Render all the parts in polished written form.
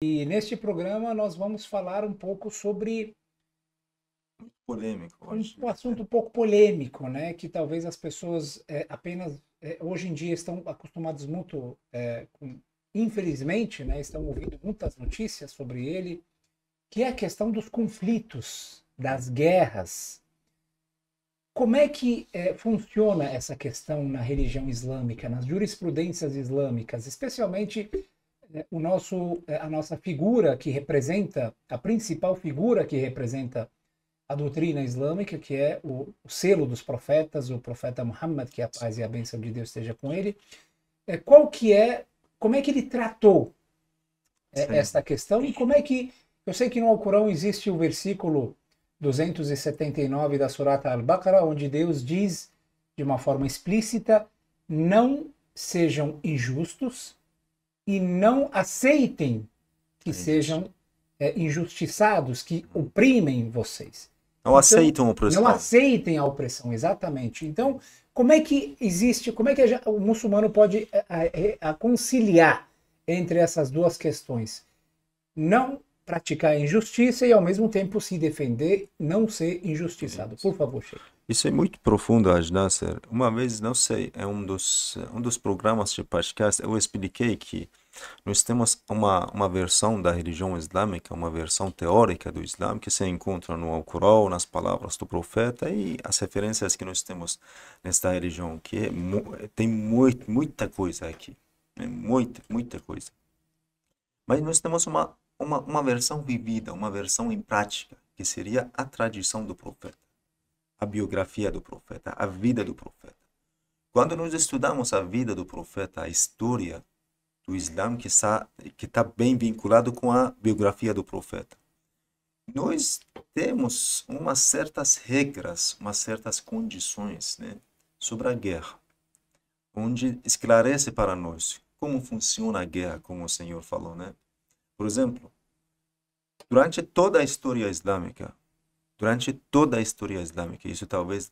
E neste programa nós vamos falar um pouco sobre Polêmico hoje. um assunto um pouco polêmico, né? Que talvez as pessoas apenas hoje em dia estão acostumadas muito, infelizmente, né? Estão ouvindo muitas notícias sobre ele, que é a questão dos conflitos, das guerras. Como é que funciona essa questão na religião islâmica, nas jurisprudências islâmicas, especialmente a nossa figura que representa, a principal figura que representa a doutrina islâmica, que é o selo dos profetas, o profeta Muhammad, que a paz e a bênção de Deus esteja com ele. Como é que ele tratou esta questão e como é que, eu sei que no Alcorão existe o versículo 279 da Surata Al-Baqarah, onde Deus diz de uma forma explícita: não sejam injustos e não aceitem que sejam injustiçados, que oprimem vocês. Não aceitam a opressão. Não aceitem a opressão, exatamente. Então, como é que o muçulmano pode conciliar entre essas duas questões? Não praticar a injustiça e, ao mesmo tempo, se defender, não ser injustiçado. Por favor, Sheikh. Isso é muito profundo, Nasser. Uma vez, não sei, é um dos programas de podcast, eu expliquei que nós temos uma versão da religião islâmica, uma versão teórica do Islã, que se encontra no Alcorão, nas palavras do profeta e as referências que nós temos nesta religião, que tem muita coisa aqui, né? Muita coisa. Mas nós temos uma versão vivida, uma versão em prática, que seria a tradição do profeta, a biografia do profeta, a vida do profeta. Quando nós estudamos a vida do profeta, a história do Islã, que está bem vinculado com a biografia do profeta, nós temos umas certas regras, umas certas condições, né, sobre a guerra, onde esclarece para nós como funciona a guerra, como o Senhor falou, né? Por exemplo, durante toda a história islâmica, isso talvez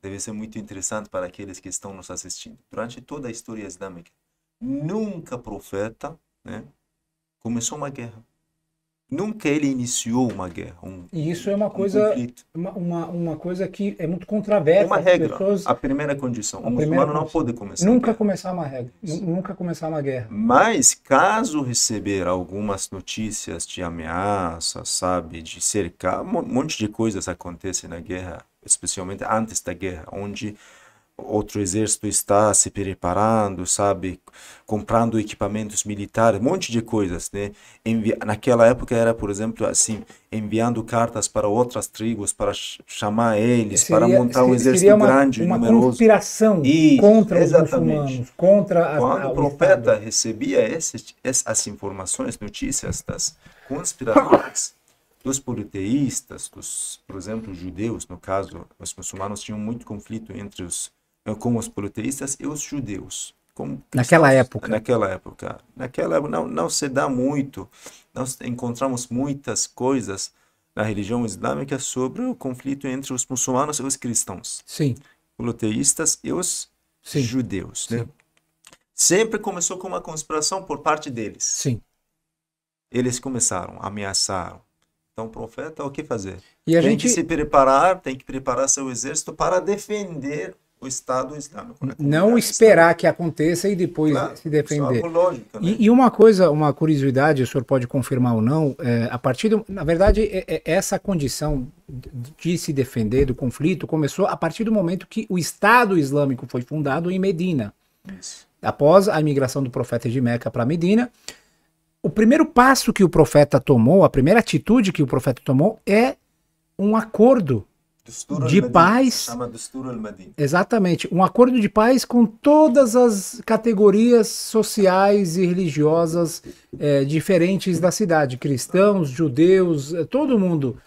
deve ser muito interessante para aqueles que estão nos assistindo. Durante toda a história islâmica, nunca profeta, né, começou uma guerra. Nunca ele iniciou uma guerra. E isso é uma coisa, uma coisa que é muito controversa. É uma regra. A primeira condição. O muçulmano não pode começar. Nunca começar uma regra. Nunca começar uma guerra. Mas caso receber algumas notícias de ameaça, sabe, de cercar, um monte de coisas acontecem na guerra, especialmente antes da guerra, onde outro exército está se preparando, sabe, comprando equipamentos militares, um monte de coisas, né? Naquela época era, por exemplo, assim, enviando cartas para outras tribos para chamar eles, para montar um exército grande, uma numeroso. Conspiração contra os muçulmanos, contra Quando o profeta recebia essas informações, notícias das conspirações dos politeístas, por exemplo, judeus, no caso, os muçulmanos tinham muito conflito com os politeístas e os judeus. Naquela época. Naquela época não se dá muito, nós encontramos muitas coisas na religião islâmica sobre o conflito entre os muçulmanos e os cristãos. Sim. Politeístas e os judeus. Né? Sempre começou com uma conspiração por parte deles. Sim. Eles começaram, ameaçaram. Então, o profeta, o que fazer? Tem que se preparar, tem que preparar seu exército para defender o Estado Islâmico. Não esperar que aconteça e depois se defender. Isso é lógico, né? E uma coisa, uma curiosidade, o senhor pode confirmar ou não, na verdade, essa condição de se defender do conflito começou a partir do momento que o Estado Islâmico foi fundado em Medina. Isso. Após a imigração do profeta de Meca para Medina, o primeiro passo que o profeta tomou, a primeira atitude que o profeta tomou é um acordo de paz. Chama Dustur al-Madina. Exatamente, um acordo de paz com todas as categorias sociais e religiosas diferentes da cidade, cristãos, judeus, todo mundo.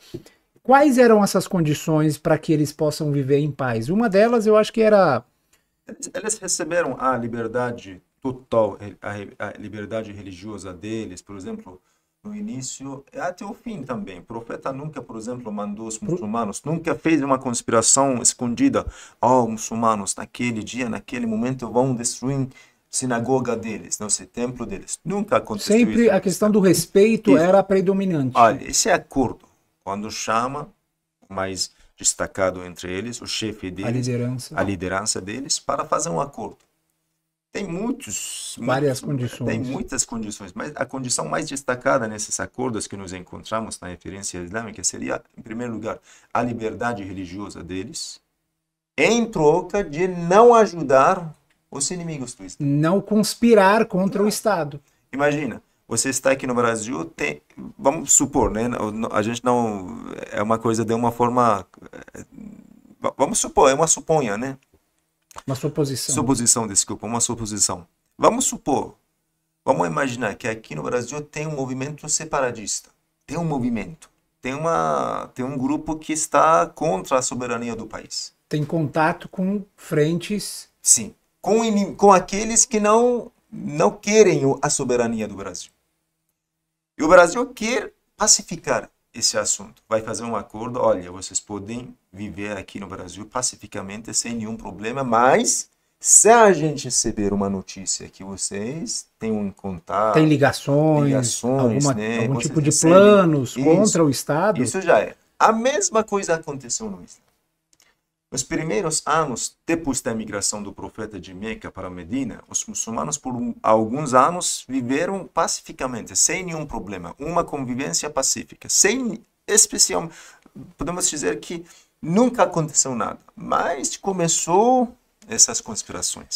Quais eram essas condições para que eles possam viver em paz? Uma delas eu acho que era... Eles receberam a liberdade total, a liberdade religiosa deles, por exemplo, no início e até o fim também. O profeta nunca, por exemplo, mandou os muçulmanos, nunca fez uma conspiração escondida. Muçulmanos, naquele dia, naquele momento, vão destruir sinagoga deles, não sei, templo deles. Nunca aconteceu Sempre isso. a questão do respeito Isso. era predominante. Olha, esse acordo, quando chama o mais destacado entre eles, o chefe deles, a liderança deles, para fazer um acordo. Tem Várias condições. Tem muitas condições, mas a condição mais destacada nesses acordos que nos encontramos na referência islâmica seria, em primeiro lugar, a liberdade religiosa deles, em troca de não ajudar os inimigos do Estado. Não conspirar contra o Estado. Imagina, você está aqui no Brasil, vamos supor, né? A gente não... É uma coisa de uma forma... Vamos supor, é uma suponha, né? Uma suposição. Suposição, desculpa, uma suposição. Vamos supor, vamos imaginar que aqui no Brasil tem um movimento separatista. Tem um movimento. Tem um grupo que está contra a soberania do país. Tem contato com frentes... Sim. Com aqueles que não querem a soberania do Brasil. E o Brasil quer pacificar esse assunto. Vai fazer um acordo, olha, vocês podem viver aqui no Brasil pacificamente, sem nenhum problema, mas se a gente receber uma notícia que vocês têm um contato... Tem ligações né, algum tipo de planos isso, contra o Estado... Isso já é. A mesma coisa aconteceu no Islã. Nos primeiros anos, depois da migração do profeta de Meca para Medina, os muçulmanos por alguns anos viveram pacificamente, sem nenhum problema, uma convivência pacífica, sem especial, podemos dizer que nunca aconteceu nada, mas começou essas conspirações.